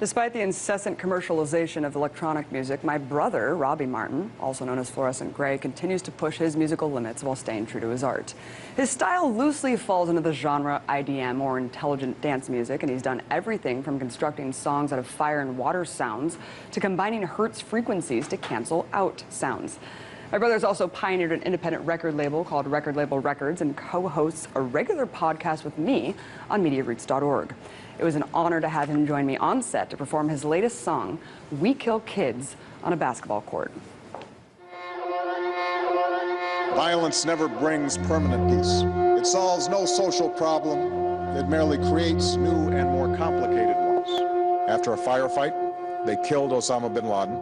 Despite the incessant commercialization of electronic music, my brother, Robbie Martin, also known as Fluorescent Gray, continues to push his musical limits while staying true to his art. His style loosely falls into the genre IDM, or intelligent dance music, and he's done everything from constructing songs out of fire and water sounds to combining Hertz frequencies to cancel out sounds. My brother's also pioneered an independent record label called Record Label Records and co-hosts a regular podcast with me on MediaRoots.org. It was an honor to have him join me on set to perform his latest song, We Kill Kids, on a basketball court. Violence never brings permanent peace. It solves no social problem. It merely creates new and more complicated ones. After a firefight, they killed Osama bin Laden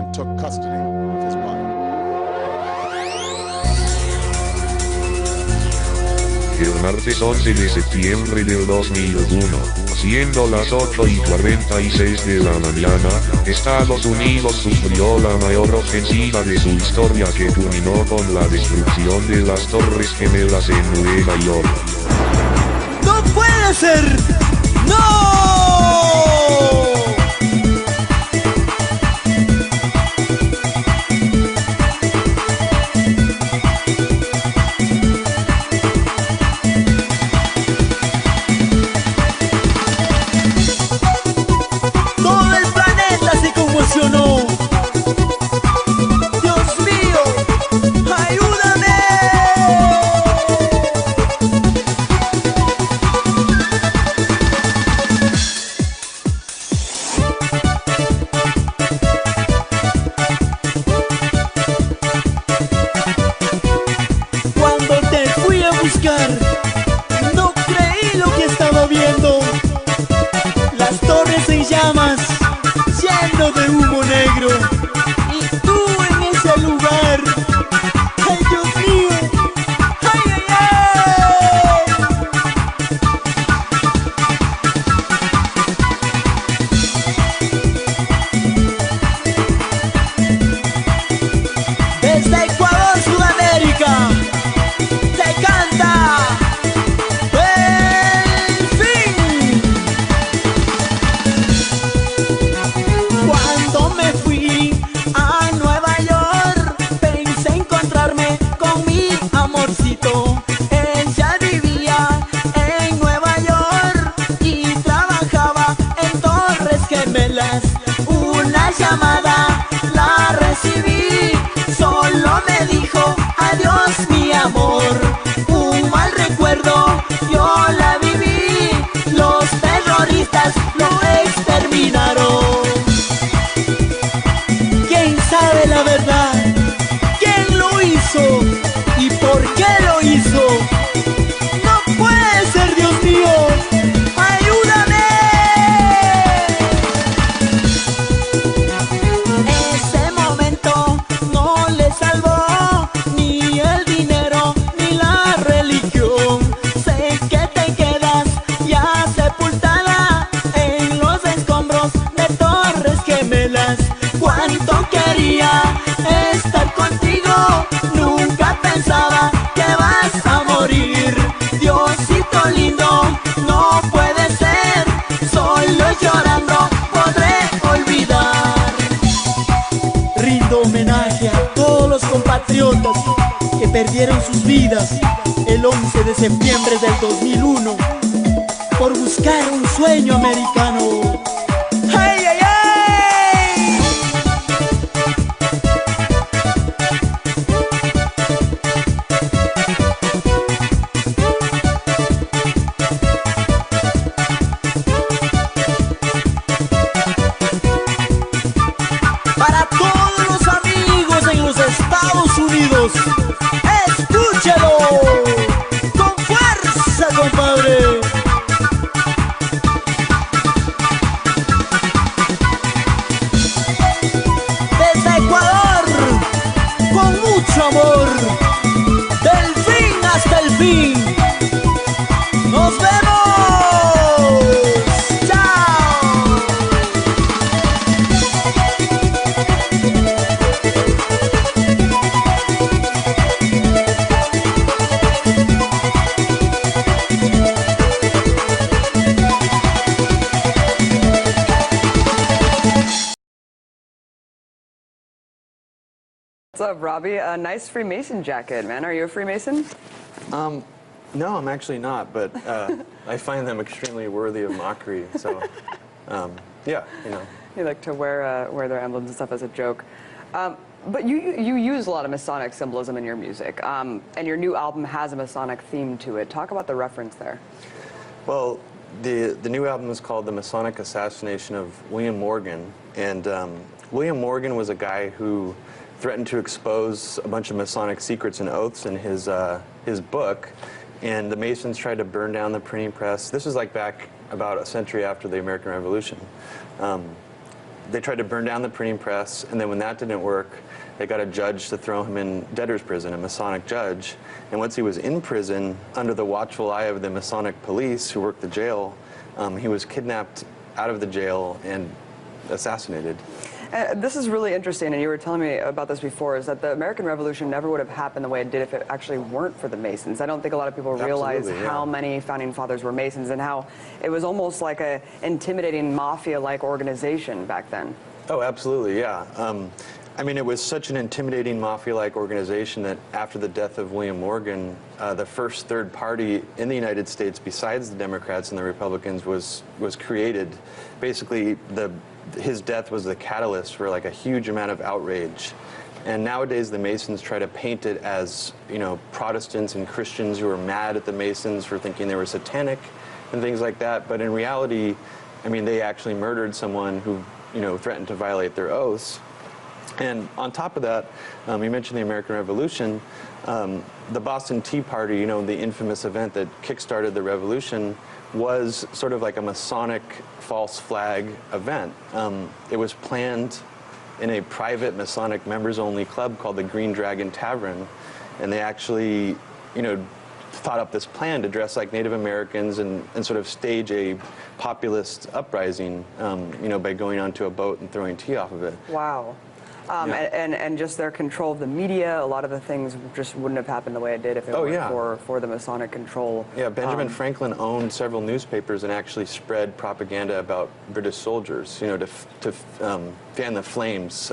and took custody of his body. El martes 11 de septiembre del 2001, siendo las 8:46 de la mañana, Estados Unidos sufrió la mayor ofensiva de su historia que culminó con la destrucción de las Torres Gemelas en Nueva York. ¡No puede ser! ¡No! Dios mío, ayúdame. Cuando te fui a buscar, no creí lo que estaba viendo. Las torres en llamas, lleno de humo negro, y tú en ese lugar. ¡Ay, Dios mío! ¡Ay, ay, ay! Desde Ecuador, Sudamérica, te canta El Fin. Cuando me fui a Nueva York, pensé encontrarme con mi amorcito. Él ya vivía en Nueva York y trabajaba en Torres Gemelas. Una llamada la recibí, solo me dijo adiós mi amor. Un mal recuerdo, yo la viví, los terroristas lo exterminaron. ¿Quién sabe la verdad? ¿Quién lo hizo? ¿Y por qué lo hizo? ¡No puede ser, Dios mío! ¡Ayúdame! Ese momento no le salvó ni el dinero ni la religión. Sé que te quedas ya sepultada en los escombros de Torres Gemelas. Cuánto quería estar contigo, nunca pensaba que vas a morir. Diosito lindo, no puede ser, solo llorando podré olvidar. Rindo homenaje a todos los compatriotas que perdieron sus vidas el 11 de septiembre del 2001 por buscar un sueño americano. ¡Ay, ay, ay! Para todos los amigos en los Estados Unidos, escúchalo con fuerza, compadre. What's up, Robbie? A nice Freemason jacket, man. Are you a Freemason? No, I'm actually not, but I find them extremely worthy of mockery. So, yeah, you know. You like to wear their emblems and stuff as a joke. But you use a lot of Masonic symbolism in your music, and your new album has a Masonic theme to it. Talk about the reference there. Well, the new album is called The Masonic Assassination of William Morgan, and William Morgan was a guy who threatened to expose a bunch of Masonic secrets and oaths in his book, and the Masons tried to burn down the printing press. This was like back about a century after the American Revolution. They tried to burn down the printing press, and then when that didn't work, they got a judge to throw him in debtor's prison, a Masonic judge. And once he was in prison, under the watchful eye of the Masonic police who worked the jail, he was kidnapped out of the jail and assassinated. This is really interesting, and you were telling me about this before, is that the American Revolution never would have happened the way it did if it actually weren't for the Masons. I don't think a lot of people realize how many founding fathers were Masons and how it was almost like a intimidating mafia-like organization back then. Oh, absolutely, yeah. I mean, it was such an intimidating mafia-like organization that after the death of William Morgan, the first third party in the United States, besides the Democrats and the Republicans, was created. Basically, his death was the catalyst for like a huge amount of outrage. And nowadays the Masons try to paint it as, you know, Protestants and Christians who are mad at the Masons for thinking they were satanic and things like that. But in reality, I mean, they actually murdered someone who, you know, threatened to violate their oaths. And on top of that, you mentioned the American Revolution. The Boston Tea Party, you know, the infamous event that kickstarted the revolution, was sort of like a Masonic false flag event. It was planned in a private Masonic members-only club called the Green Dragon Tavern, and they actually, you know, thought up this plan to dress like Native Americans and sort of stage a populist uprising, you know, by going onto a boat and throwing tea off of it. Wow. And just their control of the media, a lot of the things just wouldn't have happened the way it did if it weren't for the Masonic control. Yeah, Benjamin Franklin owned several newspapers and actually spread propaganda about British soldiers, you know, to fan the flames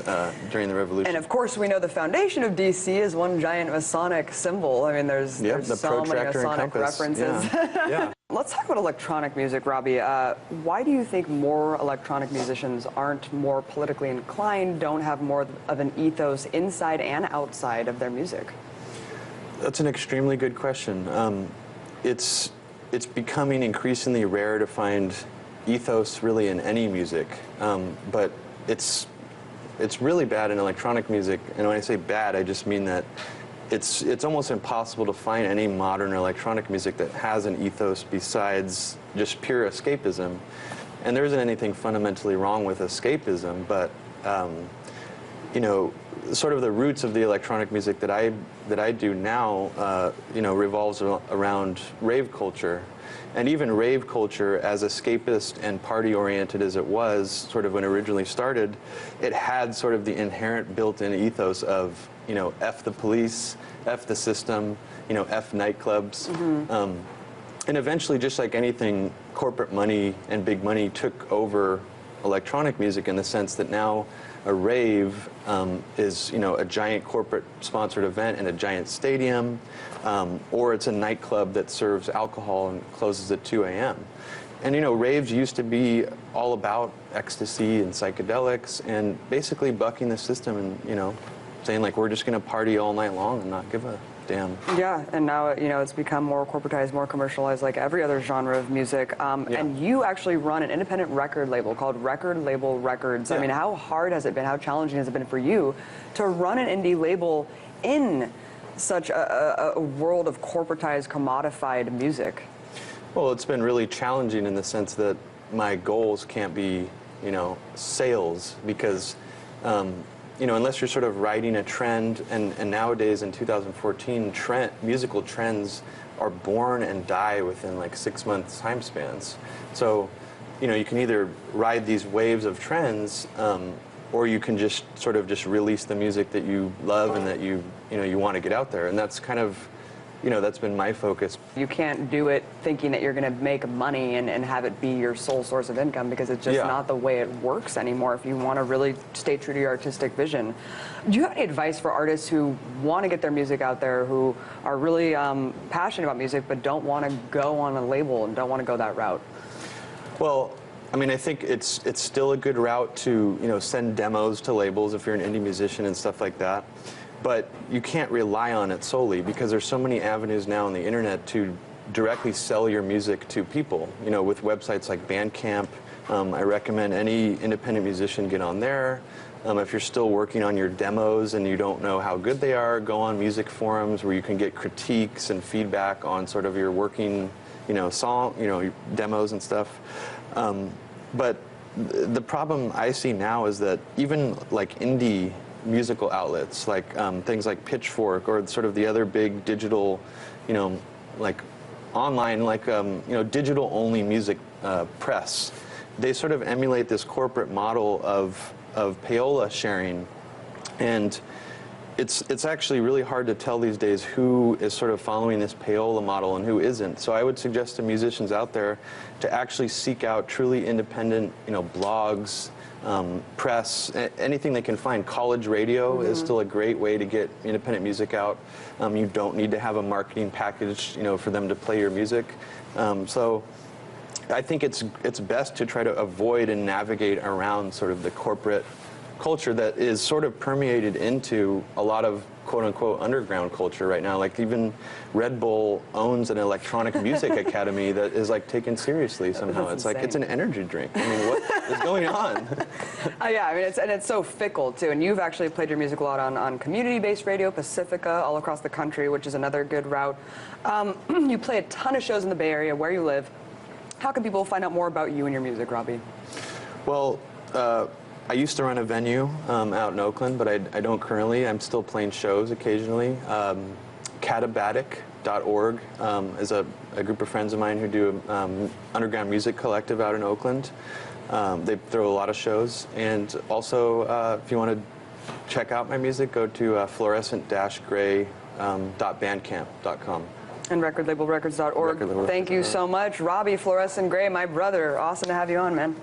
during the Revolution. And of course, we know the foundation of D.C. is one giant Masonic symbol. I mean, there's so many Masonic references. Yeah. Yeah. Let's talk about electronic music, Robbie. Why do you think more electronic musicians aren't more politically inclined, don't have more of an ethos inside and outside of their music? That's an extremely good question. It's becoming increasingly rare to find ethos really in any music, but it's really bad in electronic music. And when I say bad, I just mean that it's almost impossible to find any modern electronic music that has an ethos besides just pure escapism. And there isn't anything fundamentally wrong with escapism, but you know, sort of the roots of the electronic music that I do now, you know, revolves around rave culture. And even rave culture, as escapist and party-oriented as it was, sort of when it originally started, it had sort of the inherent built-in ethos of, you know, F the police, F the system, you know, F nightclubs. Mm-hmm. And eventually, just like anything, corporate money and big money took over electronic music in the sense that now a rave is, you know, a giant corporate-sponsored event in a giant stadium, or it's a nightclub that serves alcohol and closes at 2 a.m. And, you know, raves used to be all about ecstasy and psychedelics and basically bucking the system and, you know, saying, like, we're just going to party all night long and not give a damn. Yeah, and now, you know, it's become more corporatized, more commercialized, like every other genre of music. And you actually run an independent record label called Record Label Records. I mean, how hard has it been, how challenging has it been for you to run an indie label in such a world of corporatized, commodified music? Well, it's been really challenging in the sense that my goals can't be, you know, sales, because you know, unless you're sort of riding a trend, and nowadays in 2014, musical trends are born and die within like 6 months time spans. So, you know, you can either ride these waves of trends, or you can just sort of just release the music that you love and that you want to get out there. And that's kind of that's been my focus. You can't do it thinking that you're going to make money and have it be your sole source of income, because it's just not the way it works anymore if you want to really stay true to your artistic vision. Do you have any advice for artists who want to get their music out there, who are really passionate about music but don't want to go on a label and don't want to go that route? Well, I mean, I think it's still a good route to, send demos to labels if you're an indie musician and stuff like that. But you can't rely on it solely, because there's so many avenues now on the internet to directly sell your music to people. With websites like Bandcamp, I recommend any independent musician get on there. If you're still working on your demos and you don't know how good they are, go on music forums where you can get critiques and feedback on sort of your working, song, your demos and stuff. But the problem I see now is that even like indie musical outlets, like things like Pitchfork or sort of the other big digital, like online, like digital only music press, they sort of emulate this corporate model of payola sharing, and it's actually really hard to tell these days who is sort of following this payola model and who isn't. So I would suggest to musicians out there to actually seek out truly independent, blogs, press, anything they can find. College radio is still a great way to get independent music out. You don't need to have a marketing package, for them to play your music. So I think it's best to try to avoid and navigate around sort of the corporate culture that is sort of permeated into a lot of quote-unquote underground culture right now. Like even Red Bull owns an electronic music academy that is like taken seriously somehow. That's it's like it's an energy drink. I mean, what is going on? Yeah, I mean, it's so fickle too. And you've actually played your music a lot on community-based radio, Pacifica, all across the country, which is another good route. You play a ton of shows in the Bay Area where you live. How can people find out more about you and your music, Robbie? Well, I used to run a venue out in Oakland, but I don't currently. I'm still playing shows occasionally. Catabatic.org is a group of friends of mine who do underground music collective out in Oakland. They throw a lot of shows. And also, if you want to check out my music, go to fluorescent-gray.bandcamp.com. And recordlabelrecords.org. Thank you so much. Robbie, Fluorescent Gray, my brother. Awesome to have you on, man.